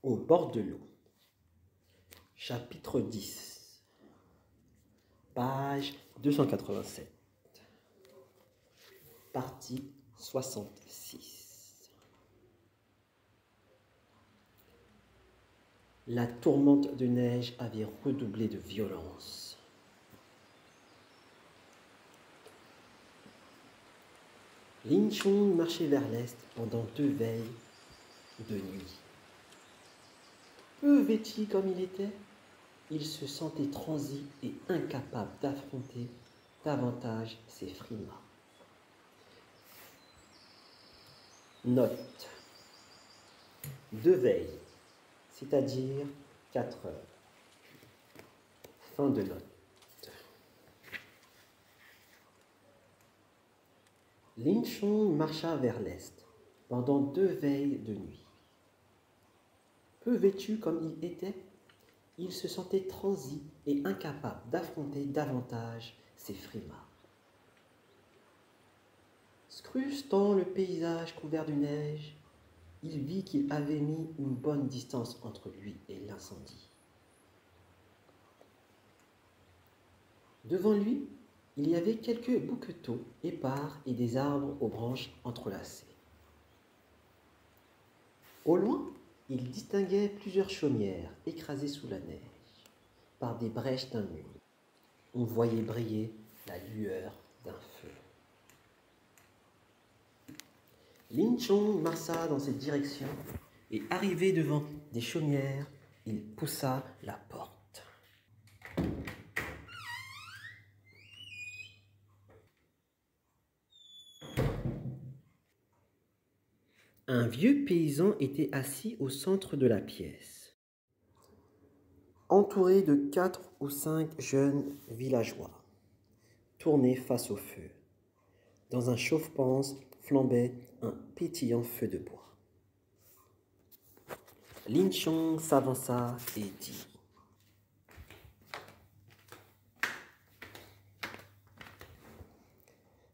Au bord de l'eau. Chapitre 10. Page 287. Partie 66. La tourmente de neige avait redoublé de violence. Lin Chong marchait vers l'est pendant 2 veilles de nuit. Peu vêtu comme il était, il se sentait transi et incapable d'affronter davantage ses frimas. Note. 2 veilles, c'est-à-dire 4 heures. Fin de note. Lin Chong marcha vers l'est pendant 2 veilles de nuit. Peu vêtu comme il était, il se sentait transi et incapable d'affronter davantage ses frimas. Scrutant le paysage couvert de neige, il vit qu'il avait mis une bonne distance entre lui et l'incendie. Devant lui, il y avait quelques bouquetons épars et des arbres aux branches entrelacées. Au loin, il distinguait plusieurs chaumières écrasées sous la neige par des brèches d'un mur. On voyait briller la lueur d'un feu. Lin Chong marcha dans cette direction et arrivé devant des chaumières, il poussa la porte. Un vieux paysan était assis au centre de la pièce, entouré de 4 ou 5 jeunes villageois, tournés face au feu. Dans un chauffe-panse flambait un pétillant feu de bois. Lin Chong s'avança et dit :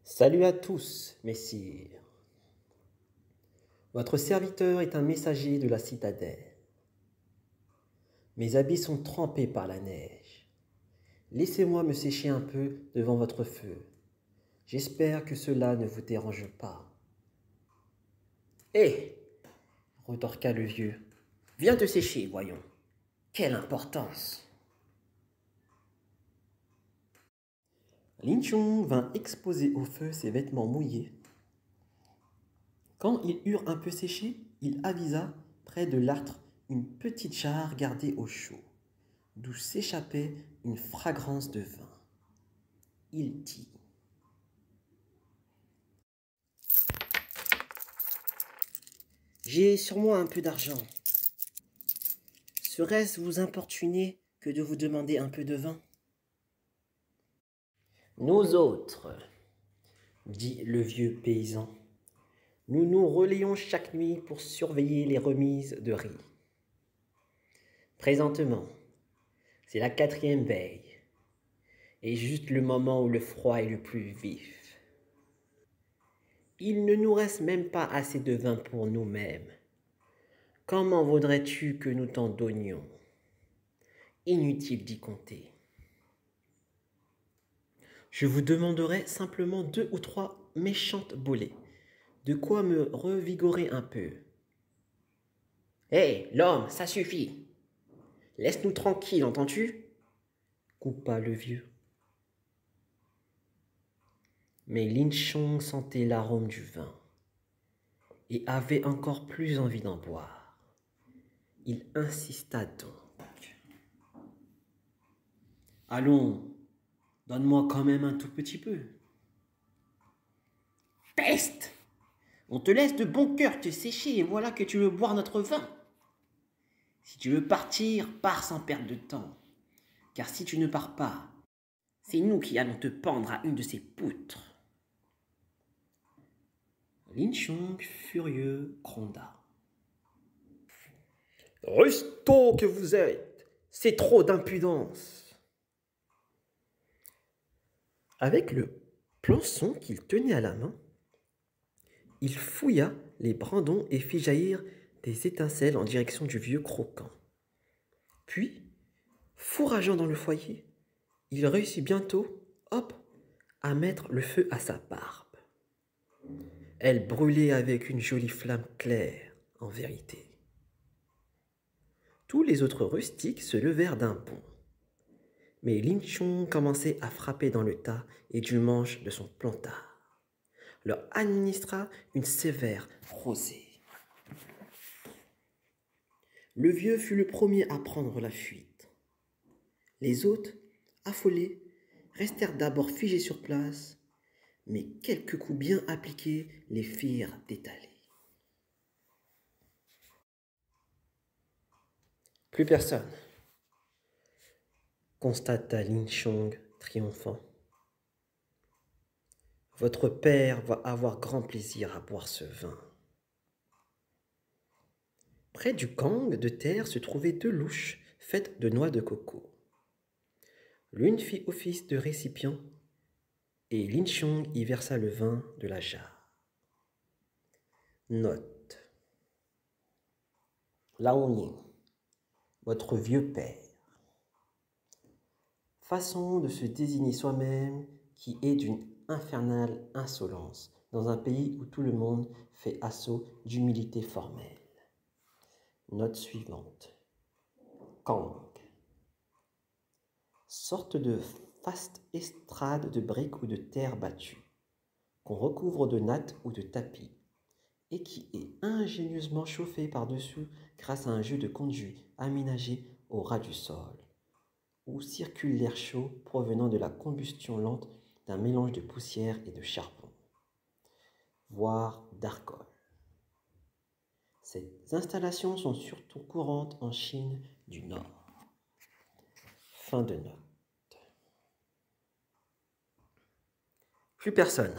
« Salut à tous, messires. Votre serviteur est un messager de la citadelle. Mes habits sont trempés par la neige. Laissez-moi me sécher un peu devant votre feu. J'espère que cela ne vous dérange pas. »« Hé !» retorqua le vieux. « Viens te sécher, voyons. Quelle importance !» Lin Chong vint exposer au feu ses vêtements mouillés. Quand ils eurent un peu séché, il avisa près de l'âtre une petite jarre gardée au chaud, d'où s'échappait une fragrance de vin. Il dit : « J'ai sur moi un peu d'argent. Serait-ce vous importuner que de vous demander un peu de vin ? » « Nous autres, dit le vieux paysan, nous nous relayons chaque nuit pour surveiller les remises de riz. Présentement, c'est la 4e veille, et juste le moment où le froid est le plus vif. Il ne nous reste même pas assez de vin pour nous-mêmes. Comment voudrais-tu que nous t'en donnions ? Inutile d'y compter. Je vous demanderai simplement 2 ou 3 méchantes bolées, de quoi me revigorer un peu. »« Hé, l'homme, ça suffit. Laisse-nous tranquilles, entends-tu ? » coupa le vieux. Mais Lin Chong sentait l'arôme du vin et avait encore plus envie d'en boire. Il insista donc. « Allons, donne-moi quand même un tout petit peu. »« Peste ! On te laisse de bon cœur te sécher et voilà que tu veux boire notre vin. Si tu veux partir, pars sans perdre de temps. Car si tu ne pars pas, c'est nous qui allons te pendre à une de ces poutres. » Lin Chong, furieux, gronda. « Rustaud que vous êtes, c'est trop d'impudence !» Avec le plançon qu'il tenait à la main, il fouilla les brandons et fit jaillir des étincelles en direction du vieux croquant. Puis, fourrageant dans le foyer, il réussit bientôt, hop, à mettre le feu à sa barbe. Elle brûlait avec une jolie flamme claire, en vérité. Tous les autres rustiques se levèrent d'un bond. Mais Lin Chong commençait à frapper dans le tas et du manche de son plantard. Leur administra une sévère rosée. Le vieux fut le premier à prendre la fuite. Les autres, affolés, restèrent d'abord figés sur place, mais quelques coups bien appliqués les firent détaler. Plus personne, constata Lin Chong triomphant. Votre père va avoir grand plaisir à boire ce vin. Près du gang de terre se trouvaient 2 louches faites de noix de coco. L'une fit office de récipient et Lin Chong y versa le vin de la jarre. Note. Lao Ning, votre vieux père. Façon de se désigner soi-même qui est d'une infernale insolence dans un pays où tout le monde fait assaut d'humilité formelle. Note suivante. Kang. Sorte de vaste estrade de briques ou de terre battue, qu'on recouvre de nattes ou de tapis, et qui est ingénieusement chauffée par-dessous grâce à un jeu de conduits aménagé au ras du sol, où circule l'air chaud provenant de la combustion lente d'un mélange de poussière et de charbon, voire d'alcool. Ces installations sont surtout courantes en Chine du Nord. Fin de note. Plus personne,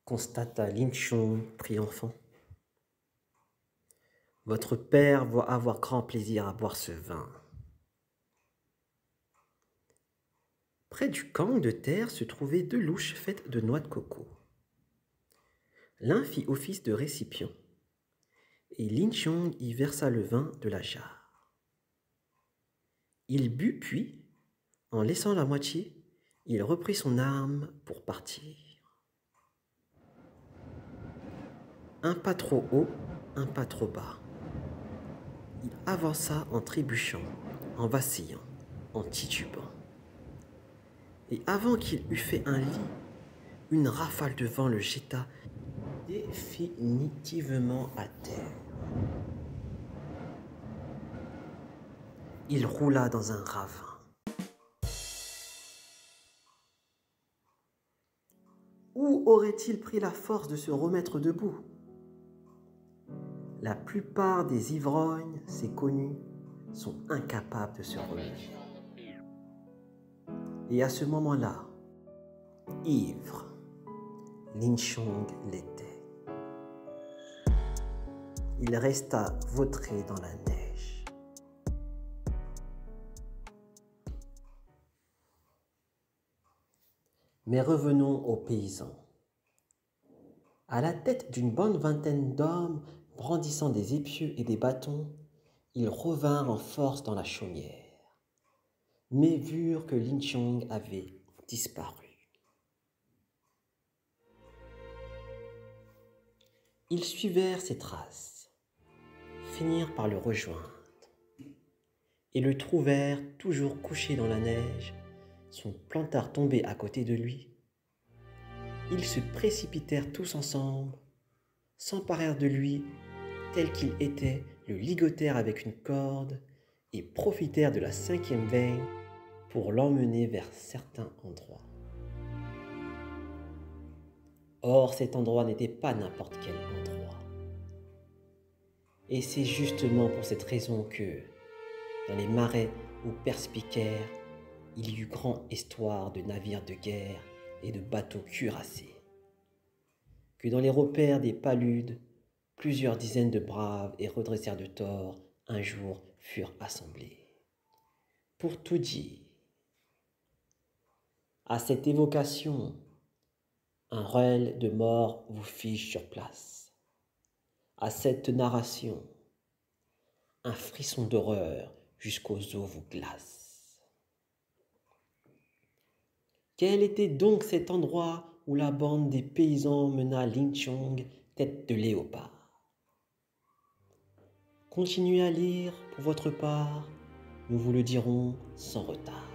constata Lin Chong triomphant. Votre père va avoir grand plaisir à boire ce vin. Près du gang de terre se trouvaient 2 louches faites de noix de coco. L'un fit office de récipient, et Lin Chong y versa le vin de la jarre. Il but puis, en laissant la moitié, il reprit son arme pour partir. Un pas trop haut, un pas trop bas. Il avança en trébuchant, en vacillant, en titubant. Et avant qu'il eût fait un lit, une rafale de vent le jeta définitivement à terre. Il roula dans un ravin. Où aurait-il pris la force de se remettre debout? La plupart des ivrognes, c'est connu, sont incapables de se relever. Et à ce moment-là, ivre, Lin Chong l'était. Il resta vautré dans la neige. Mais revenons aux paysans. À la tête d'une bonne vingtaine d'hommes brandissant des épieux et des bâtons, ils revinrent en force dans la chaumière, mais virent que Lin Chong avait disparu. Ils suivèrent ses traces, finirent par le rejoindre, et le trouvèrent toujours couché dans la neige, son plantard tombé à côté de lui. Ils se précipitèrent tous ensemble, s'emparèrent de lui, tel qu'il était, le ligotèrent avec une corde et profitèrent de la 5e veille pour l'emmener vers certains endroits. Or, cet endroit n'était pas n'importe quel endroit. Et c'est justement pour cette raison que, dans les marais où perspiquèrent, il y eut grand histoire de navires de guerre et de bateaux cuirassés. Que dans les repères des paludes, plusieurs dizaines de braves et redresseurs de tort un jour furent assemblés. Pour tout dire, à cette évocation, un ruelle de mort vous fige sur place. à cette narration, un frisson d'horreur jusqu'aux os vous glace. Quel était donc cet endroit où la bande des paysans mena Lin Chong, tête de léopard? Continuez à lire pour votre part, nous vous le dirons sans retard.